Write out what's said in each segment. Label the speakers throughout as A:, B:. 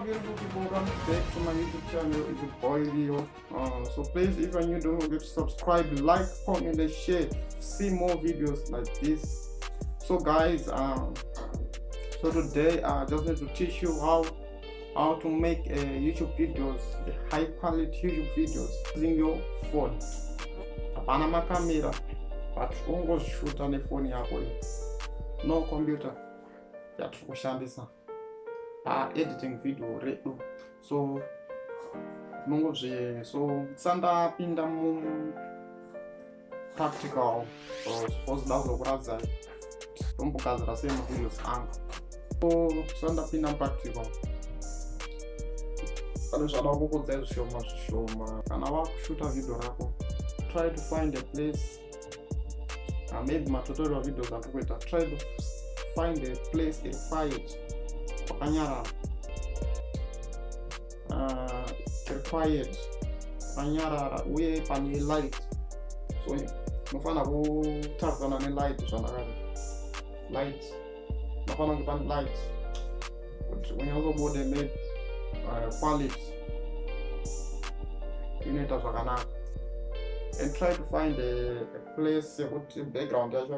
A: beautiful people, welcome back to my YouTube channel. It's your boy Leo. So please, if you're new, don't forget to subscribe, like, comment and share to see more videos like this. So guys, so today I just need to teach you how to make YouTube videos, the high quality YouTube videos using your phone. Hapana makamera, but ungozvishuta nefoni yako yo. No computer yatiri kushandisa editing video redu. So sandapinda mu practical suppose ndakuzokuradza tombogadzira sei mavideos angu. So sandapinda practical pane zvada kukudzai zvishoma kana vakushuta video rako, try to find a place, maybe matutorial videos akuita, try to find a place, a quiet wakanyarara, quiet wakanyarara uye pane light. So unofana kutarisana nelight zvanakare, light unofana kunge pane light kuti unyazobude maybe quality inoita zvakanaka. And try to find a place yekuti background yacho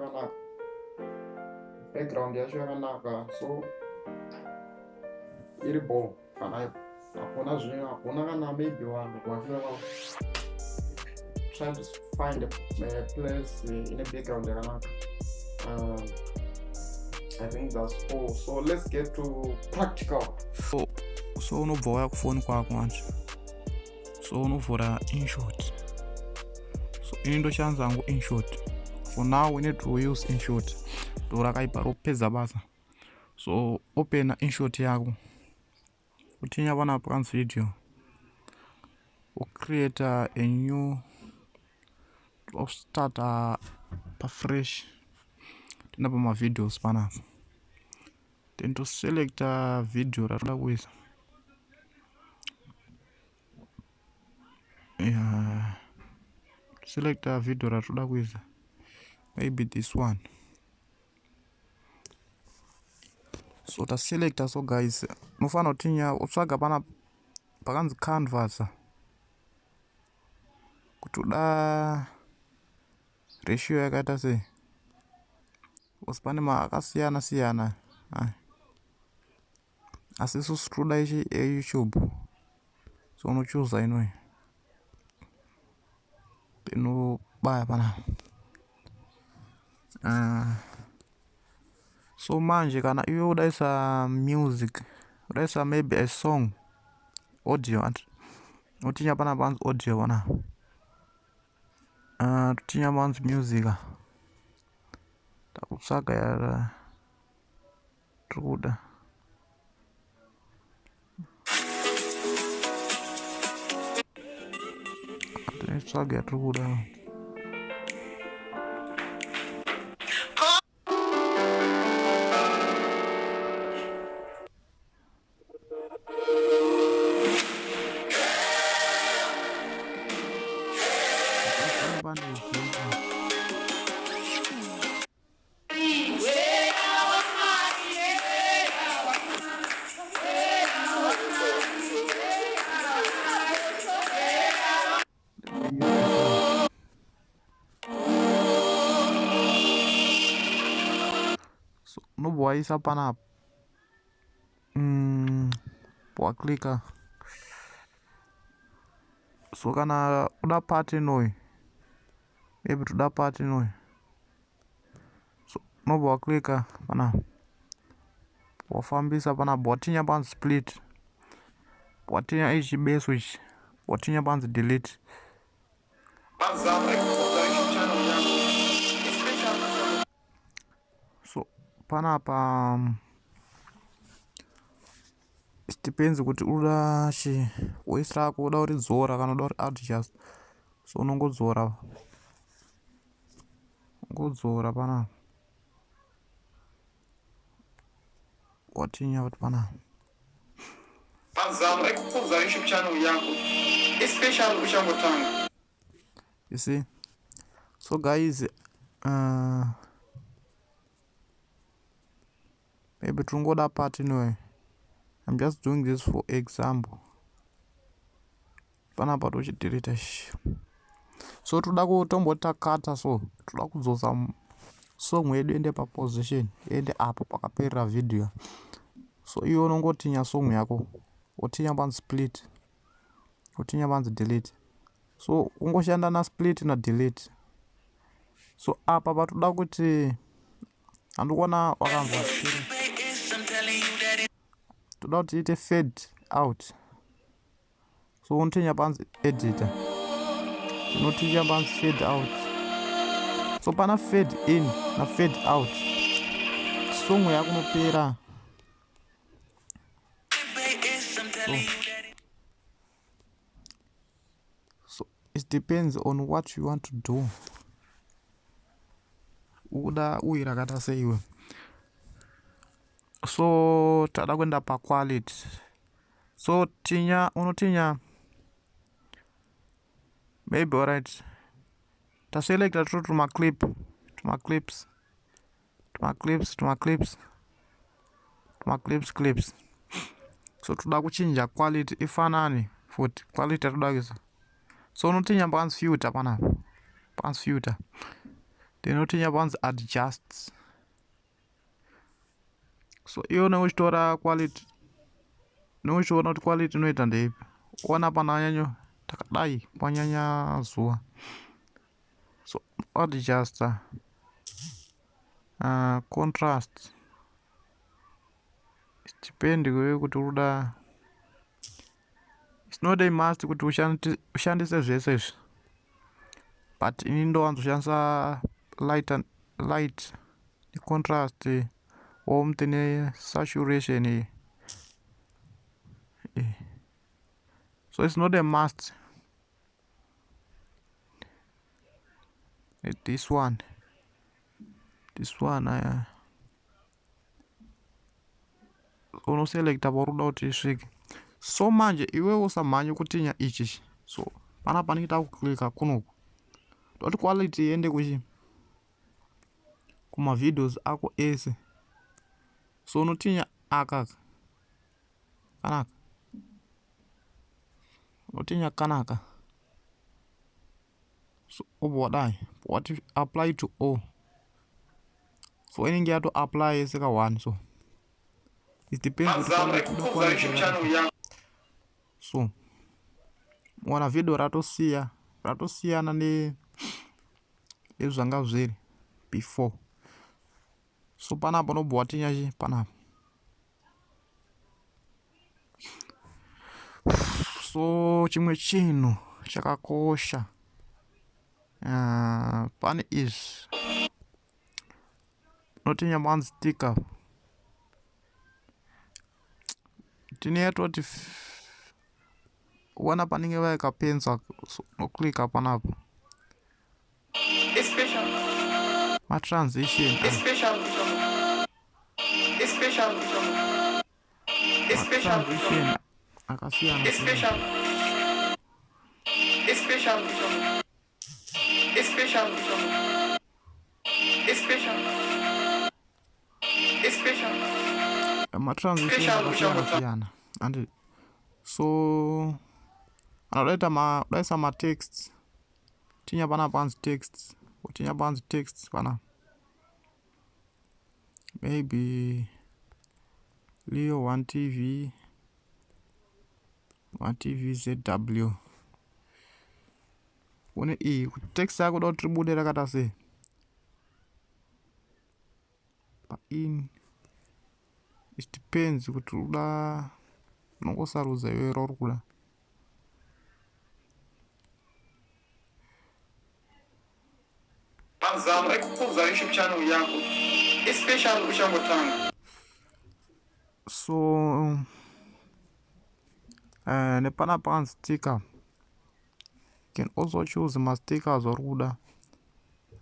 A: yakanaka, so iri bold kana hakuna kana maybe vanhu vafika. Try to find a place in a background yakanaka. I think that's all. So let's get to practical.
B: So unobva waya kufoni kwako manje, so unovhura InShot. So ini ndoshandisa hangu InShot. For now we need to use InShot, ndo rakaipa ropedza basa. So open InShot yako, utinya pana pakanzi video, create a new, start pa fresh, tenda pa ma videos panapa, then to select a video ratoda kuisa. Select a video ratoda kuisa, maybe this one. So ta select. So guys, nofana utinya utsvaga pana pakanzi canvas kuti uda ratio yakaita sei, usi pane akasiyana siyana, asi isusu toda ichi YouTube. So unochuza inoi inobaya pana. So manje kana iwe udaisa music, udaisa maybe a song, audio, utinya pana panzi audio pana, tutinya panzi music, takutsvaga yara tirikuda. Tsvaga yatirikuda. So nobwaisa panapa, waklika. So kana uda part inoi, maybe tuda part inoi, so nobwa waklika pana wafambisa pana watinya panzi split, watinya ichi beso ichi, watinya panzi delete. So panapa it depends kuti uda chi voice rako uda kuridzora kana uda kuri adjust. So unongodzora pana watinya kuti pana
A: Pazama ekukudza YouTube channel yako, especially uchangotanga.
B: You see. So guys, maybe tungoda part inoi, I'm just doing this for example. Panapa tochidelete so toda kutombotakata so toda kudzosa song yedu ende paposition ende apo pakaperera video. So iyo unongotinya song yako wotinya panzi split wotinya panzi delete. So ungoshanda na split na delete. So apa patoda kuti andikuona wakanzwa toda kuti ite fade out. So unotinya panzi editor tinotinya panzi fade out. So pana fade in na fade out song yako inopera. So it depends on what you want to do. Uda uirakata seiwe. So tada kwenda pa quality. So tinya unotinya maybe alright. Ta select that to my clip, to my clips. So toda kuchinja quality ifanani futhi quality atodakisa. So unotinya panzi filter panapa. Panzi filter. Then unotinya panzi adjust. So iyo neuchitora quality. Neuchiona kuti quality inoita ndeipi. Ona pananyanyo takadai panyanya zuwa. So adjust contrast. It depends kuti uda. It's not a must kuti ushandise zvese izvi. But ini ndowanzoshandisa light contrast omutine saturation. So it's not a must. This one unoselekta paruda kuti isvike. So manje iwe usamhanye kutinya ichi. So panapa ndinoita kuklika kunoku doti quality iende kuchi kuma videos ako ese. So unotinya akaka kanaka unotinya kanaka. So obodai what if apply to all. So inenge yato apply eseka 1. So it depends with quality. So mwana video ratosiyana ne ezvanga zviri before. So panapa nobva tinyachi panapa. So chimwe chinhu chakakosha pane izvi notinya panzi sticker. Tine toti wana panenge vaikapenza noklika panapa matransition akasiyana matransition akasiyana and so daisa matext tinya pana panzi text utinya panzi text pana maybe Leo 1TV ZW one iyi text yako da kuti ribude rakata sei pa in. It depends kuti uda nongosarudza iwe rauri kuda. Panzano ekukudza YouTube channel yako especially uchangotanga. So nepana pan sticker you can also choose my stickers or kuda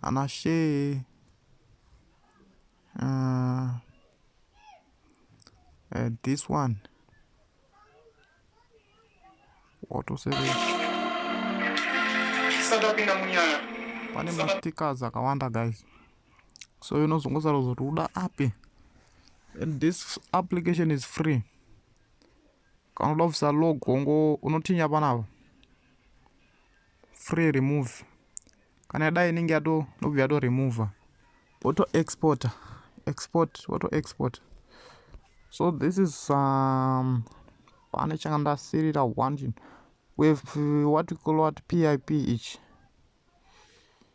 B: ana share this one auto save pane ma stickers akawanda guys. So unozongosarudza kuti uda api and this application is free. kana ulovisa logo unotinya panapa free remove kana dai inenge nobva yatoremova woto export woto export. So this is pane changa ndasirira one with what we call what pip ichi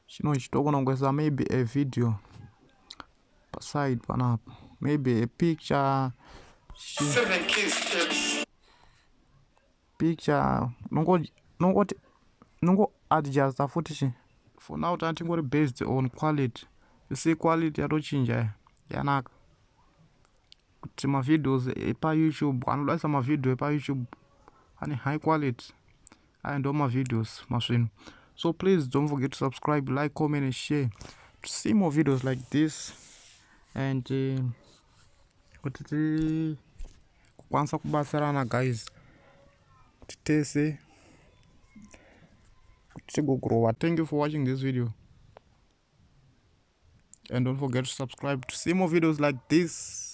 B: chino chitokonongwesa maybe a video paside panapa, maybe a picture nongo adjusta futi for now tantingori based on quality. You see quality yatochinja yanaka kuti mavideos epa YouTube anodasa mavideo epa YouTube ane high quality aya ndo mavideos masvino. So please don't forget to subscribe, like, comment and share to see more videos like this and kuti kukwanisa kubatsirana guys kuti tese kuti tigogrowa. Thank you for watching this video and don't forget to subscribe to see more videos like this.